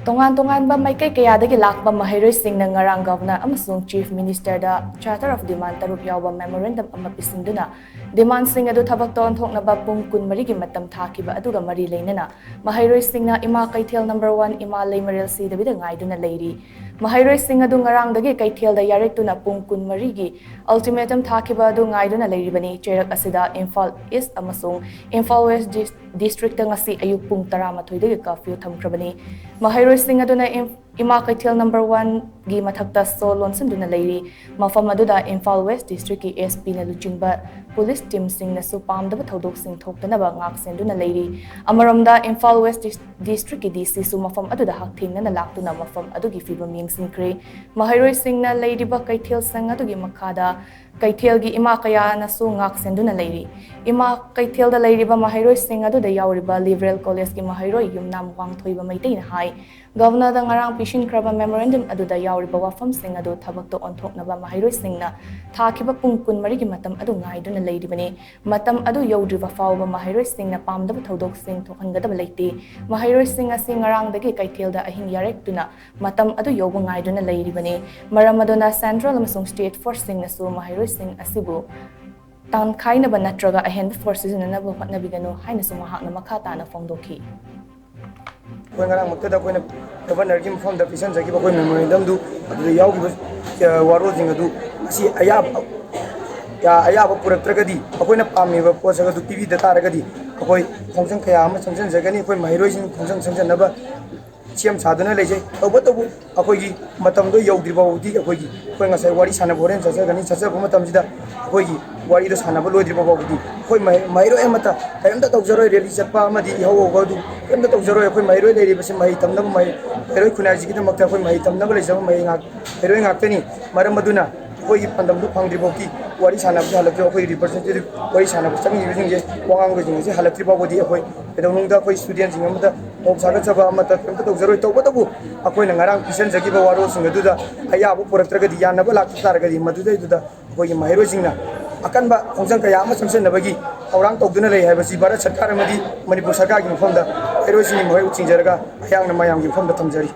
ꯇꯣꯉꯥꯟ-ꯇꯣꯉꯥꯟꯕ ꯃꯥꯏꯀꯩ ꯀꯌꯥꯗꯒꯤ ꯂꯥꯛꯄ ꯃꯍꯩꯔꯣꯏꯁꯤꯡꯅ ꯉꯔꯥꯡ ꯒꯚꯔꯅꯔ ꯑꯃꯁꯨꯡ ꯆꯤꯐ ꯃꯤꯅꯤꯁꯇꯔꯗ ꯆꯥꯔꯇꯔ ꯑꯣꯐ ꯗꯤꯃꯥꯟ 6 ꯌꯥꯎꯕ ꯃꯦꯃꯣꯔꯦꯟꯗꯝ ꯑꯃ ꯄꯤꯁꯤꯟꯗꯨꯅ ꯗꯤꯃꯥꯟꯁꯤꯡ ꯑꯗꯨ ꯊꯕꯛꯇ ꯑꯣꯟꯊꯣꯛꯅꯕ ꯄꯨꯡ 24ꯒꯤ ꯃꯇꯝ ꯊꯥꯈꯤꯕ ꯑꯗꯨꯒ ꯃꯔꯤ ꯂꯩꯅꯅ ꯃꯍꯩꯔꯣꯏꯁꯤꯡꯅ ꯏꯃꯥ ꯀꯩꯊꯦꯜ ꯅꯝꯕꯔ 1 ꯏꯃꯥ ꯂꯩꯃꯔꯦꯜ ꯁꯤꯗꯕꯤꯗ ꯉꯥꯏꯗꯨꯅ ꯂꯩꯔꯤ꯫ ꯃꯍꯩꯔꯣꯏꯁꯤꯡ ꯑꯗꯨ ꯉꯔꯥꯡꯗꯒꯤ ꯀꯩꯊꯦꯜꯗ ꯌꯥꯔꯦꯛꯇꯨꯅ ꯄꯨꯡ 24ꯒꯤ ꯑꯜꯇꯤꯃꯦꯇꯝ ꯊꯥꯈꯤꯕ ꯑꯗꯨ ꯉꯥꯏꯗꯨꯅ ꯂꯩꯔꯤꯕꯅꯤ꯫ ꯆꯩꯔꯛ ꯑꯁꯤꯗ ꯏꯝꯐꯥꯜ ꯏꯁ ꯑꯃꯁꯨꯡ ꯏꯝꯐꯥꯜ ꯋꯦꯁ ꯗꯤꯁꯇ꯭ꯔꯤꯛꯇ ꯉꯁꯤ ꯑꯌꯨꯛ ꯄꯨꯡ 12ꯗꯒꯤ ꯀꯔꯐ꯭ꯌꯨ ꯊꯝꯈ꯭ꯔꯕꯅꯤ꯫ ꯃꯍꯩꯔꯣꯏꯁꯤꯡ ꯑꯗꯨꯅ ꯏꯃꯥ ꯀꯩꯊꯦꯜ ꯅꯝꯕꯔ 1ꯒꯤ ꯃꯊꯛꯇ ꯁꯣ ꯂꯣꯟꯁꯤꯟꯗꯨꯅ ꯂꯩꯔꯤ꯫ ꯃꯐꯝ ꯑꯗꯨꯗ ꯏꯝꯐꯥꯜ ꯋꯦꯁ ꯗꯤꯁꯇ꯭ꯔꯤꯛꯀꯤ ꯑꯦꯁꯄꯤꯅ ꯂꯨꯆꯤꯡꯕ ꯄꯨꯂꯤꯁ ꯇꯤꯝꯁꯤꯡꯅꯁꯨ ꯄꯥꯝꯗꯕ ꯊꯧꯗꯣꯛꯁꯤꯡ ꯊꯣꯛꯇꯅꯕ ꯉꯥꯛꯁꯦꯟꯗꯨꯅ ꯂꯩꯔꯤ꯫ ꯑꯃꯔꯣꯝꯗ ꯏꯝꯐꯥꯜ ꯋꯦꯁ ꯗꯤꯁꯇ꯭ꯔꯤꯛꯀꯤ ꯗꯤꯁꯤꯁꯨ ꯃꯐꯝ ꯑꯗꯨꯗ ꯍꯛꯊꯦꯡꯅꯅ ꯂꯥꯛꯇꯨꯅ ꯃꯐꯝ ꯑꯗꯨꯒꯤ ꯐꯤꯕꯝ ꯌꯦꯡꯁꯤꯟꯈ꯭ꯔꯦ꯫ ꯃꯍꯩꯔꯣꯏꯁꯤꯡꯅ ꯂꯩꯔꯤꯕ ꯀꯩꯊꯦꯜꯁꯪ ꯑꯗꯨꯒꯤ ꯃꯈꯥꯗ ꯀꯩꯊꯦꯜꯒꯤ ꯏꯃꯥ ꯀꯌꯥꯅꯁꯨ ꯉꯥꯛꯁꯦꯟꯗꯨꯅ ꯂꯩꯔꯤ꯫ ꯏꯃꯥ ꯀꯩꯊꯦꯜꯗ ꯂꯩꯔꯤꯕ ꯃꯍꯩꯔꯣꯏꯁꯤꯡ ꯑꯗꯨꯗ ꯌꯥꯎꯔꯤꯕ ꯂꯤꯕꯔꯦꯜ ꯀꯣꯂꯦꯖꯀꯤ ꯃꯍꯩꯔꯣꯏ ꯌꯨꯝꯅꯥꯝ ꯋꯥꯡꯊꯣꯏꯕ ꯃꯩꯇꯩꯅ ꯍꯥꯏ ꯒꯚꯔꯅꯔꯗ ꯉꯔꯥꯡ ꯄꯤꯁꯤꯟꯈ꯭ꯔꯕ ꯃꯦꯃꯣꯔꯦꯟꯗꯝ ꯑꯗꯨꯗ ꯌꯥꯎꯔꯤꯕ ꯋꯥꯐꯝꯁꯤꯡ ꯑꯗꯨ ꯊꯕꯛꯇ ꯑꯣꯟꯊꯣꯛꯅꯕ ꯃꯍꯩꯔꯣꯏꯁꯤꯡꯅ ꯊꯥꯈꯤꯕ ꯄꯨꯡ 24ꯒꯤ ꯃꯇꯝ ꯑꯗꯨ ꯉꯥꯏꯗꯨꯅ ꯂꯩꯔꯤꯕꯅꯤ꯫ ꯃꯇꯝ ꯑꯗꯨ ꯌꯧꯗ꯭ꯔꯤꯕ ꯐꯥꯎꯕ ꯃꯍꯩꯔꯣꯏꯁꯤꯡꯅ ꯄꯥꯝꯗꯕ ꯊꯧꯗꯣꯛꯁꯤꯡ ꯊꯣꯛꯍꯟꯒꯗꯕ ꯂꯩꯇꯦ꯫ ꯃꯍꯩꯔꯣꯏꯁꯤꯡ ꯑꯁꯤ ꯉꯔꯥꯡꯗꯒꯤ ꯀꯩꯊꯦꯜꯗ ꯑꯍꯤꯡ ꯌꯥꯔꯦꯛꯇꯨꯅ ꯃꯇꯝ ꯑꯗꯨ ꯌꯧꯕ ꯉꯥꯏꯗꯨꯅ ꯂꯩꯔꯤꯕꯅꯤ꯫ ꯃꯔꯝ ꯑꯗꯨꯅ ꯁꯦꯟꯇ꯭ꯔꯦꯜ ꯑꯃꯁꯨꯡ ꯁ꯭ꯇꯦꯠ ꯐꯣꯔꯁꯁꯤꯡꯅꯁꯨ ꯃꯍꯩꯔꯣꯏꯁꯤꯡ ꯑꯁꯤꯕꯨ ꯇꯥꯟꯈꯥꯏꯅꯕ ꯅꯠꯇ꯭ꯔꯒ ꯑꯍꯦꯟꯕ ꯐꯣꯔꯁ ꯁꯤꯖꯤꯟꯅꯅꯕ ꯍꯣꯠꯅꯕꯤꯒꯅꯨ ꯍꯥꯏꯅꯁꯨ ꯃꯍꯥꯛꯅ ꯃꯈꯥ ꯇꯥꯅ ꯐꯣꯡꯗꯣꯛꯈꯤ꯫ ꯑꯩꯈꯣꯏ ꯉꯔꯥꯡꯃꯛꯇꯗ ꯑꯩꯈꯣꯏꯅ ꯒꯚꯔꯅꯔꯒꯤ ꯃꯐꯝꯗ ꯄꯤꯁꯤꯟꯖꯈꯤꯕ ꯑꯩꯈꯣꯏ ꯃꯦꯃꯣꯔꯦꯟꯗꯝꯗꯨ ꯑꯗꯨꯗ ꯌꯥꯎꯈꯤꯕ ꯋꯥꯔꯣꯜꯁꯤꯡ ꯑꯗꯨ ꯉꯁꯤ ꯑꯌꯥꯕ ꯄꯨꯔꯛꯇ꯭ꯔꯒꯗꯤ ꯑꯩꯈꯣꯏꯅ ꯄꯥꯝꯃꯤꯕ ꯄꯣꯠꯁꯛ ꯑꯗꯨ ꯄꯤꯕꯤꯗ ꯇꯥꯔꯒꯗꯤ ꯑꯩꯈꯣꯏ ꯈꯣꯡꯖꯪ ꯀꯌꯥ ꯑꯃ ꯆꯪꯁꯤꯟꯖꯒꯅꯤ꯫ ꯑꯩꯈꯣꯏ ꯃꯍꯩꯔꯣꯏꯁꯤꯡ ꯈꯣꯡꯖꯪ ꯆꯪꯁꯤꯟꯅꯕ ꯁꯦꯝ ꯁꯥꯗꯨꯅ ꯂꯩꯖꯩ꯫ ꯇꯧꯕꯇꯕꯨ ꯑꯩꯈꯣꯏꯒꯤ ꯃꯇꯝꯗꯣ ꯌꯧꯗ꯭ꯔꯤꯐꯥꯎꯕꯗꯤ ꯑꯩꯈꯣꯏ ꯉꯁꯥꯏ ꯋꯥꯔꯤ ꯁꯥꯟꯅꯕ ꯍꯣꯔꯦꯟ ꯆꯠꯆꯒꯅꯤ꯫ ꯆꯠꯆꯕ ꯃꯇꯝꯁꯤꯗ ꯑꯩꯈꯣꯏꯒꯤ ꯋꯥꯔꯤꯗꯣ ꯁꯥꯟꯅꯕ ꯂꯣꯏꯗ꯭ꯔꯤꯕ ꯐꯥꯎꯕꯗꯤ ꯑꯩꯈꯣꯏ ꯃꯍꯩꯔꯣꯏ ꯑꯃꯠꯇ ꯀꯔꯤꯝꯇ ꯇꯧꯖꯔꯣꯏ꯫ ꯔꯦꯂꯤ ꯆꯠꯄ ꯑꯃꯗꯤ ꯏꯍꯧ ꯍꯧꯕ ꯑꯗꯨ ꯀꯔꯤꯝꯇ ꯇꯧꯖꯔꯣꯏ꯫ ꯑꯩꯈꯣꯏ ꯃꯍꯩꯔꯣꯏ ꯂꯩꯔꯤꯕꯁꯤ ꯃꯍꯩ ꯇꯝꯅꯕ ꯃꯍꯩꯔꯣꯏ ꯈꯨꯟꯅꯥꯏꯁꯤꯒꯤꯗꯃꯛꯇ ꯑꯩꯈꯣꯏ ꯃꯍꯩ ꯇꯝꯅꯕ ꯂꯩꯖꯕ ꯃꯍꯩꯔꯣꯏ ꯉꯥꯛꯇꯅꯤ꯫ ꯃꯔꯝ ꯑꯗꯨꯅ ꯑꯩꯈꯣꯏꯒꯤ ꯄꯥꯟꯗꯝꯗꯨ ꯐꯪꯗ꯭ꯔꯤꯐꯥꯎꯗꯤ ꯋꯥꯔꯤ ꯁꯥꯟꯅꯕꯁꯤ ꯍꯜꯂꯛꯇ꯭ꯔꯤ ꯑꯩꯈꯣꯏ ꯔꯤꯄ꯭ꯔꯖꯦꯟꯇꯦꯇꯤꯚ ꯋꯥꯔꯤ ꯁꯥꯟꯅꯕ ꯆꯪꯉꯤꯕꯁꯤꯡꯁꯦ ꯋꯥ ꯉꯥꯡꯕꯁꯤꯡ ꯑꯁꯤ ꯍꯜꯂꯛꯇ꯭ꯔꯤ ꯐꯥꯎꯕꯗꯤ ꯑꯩꯈꯣꯏ ꯀꯩꯗꯧꯅꯨꯡꯗ ꯑꯩꯈꯣꯏ ꯁ꯭ꯇꯨꯗꯦꯟꯁꯤꯡ ꯑꯃꯗ ꯃꯣꯛ ꯁꯥꯒꯠꯆꯕ ꯑꯃꯠꯇ ꯀꯔꯤꯝꯇ ꯇꯧꯖꯔꯣꯏ꯫ ꯇꯧꯕꯇꯕꯨ ꯑꯩꯈꯣꯏꯅ ꯉꯔꯥꯡ ꯄꯤꯁꯤꯟꯖꯈꯤꯕ ꯋꯥꯔꯣꯜꯁꯤꯡ ꯑꯗꯨꯗ ꯑꯌꯥꯕ ꯄꯨꯔꯛꯇ꯭ꯔꯒꯗꯤ ꯌꯥꯅꯕ ꯂꯥꯛꯄ ꯇꯥꯔꯒꯗꯤ ꯃꯗꯨꯗꯩꯗꯨꯗ ꯑꯩꯈꯣꯏꯒꯤ ꯃꯍꯩꯔꯣꯏꯁꯤꯡꯅ ꯑꯀꯟꯕ ꯈꯣꯡꯖꯪ ꯀꯌꯥ ꯑꯃ ꯆꯪꯁꯤꯟꯅꯕꯒꯤ ꯊꯧꯔꯥꯡ ꯇꯧꯗꯨꯅ ꯂꯩ ꯍꯥꯏꯕꯁꯤ ꯚꯥꯔꯠ ꯁꯔꯀꯥꯔ ꯑꯃꯗꯤ ꯃꯅꯤꯄꯨꯔ ꯁꯔꯀꯥꯔꯒꯤ ꯃꯐꯝꯗ ꯃꯍꯩꯔꯣꯏꯁꯤꯡꯒꯤ ꯃꯍꯨꯠ ꯁꯤꯡꯖꯔꯒ ꯑꯩꯍꯥꯛꯅ ꯃꯌꯥꯝꯒꯤ ꯃꯐꯝꯗ ꯊꯝꯖꯔꯤ꯫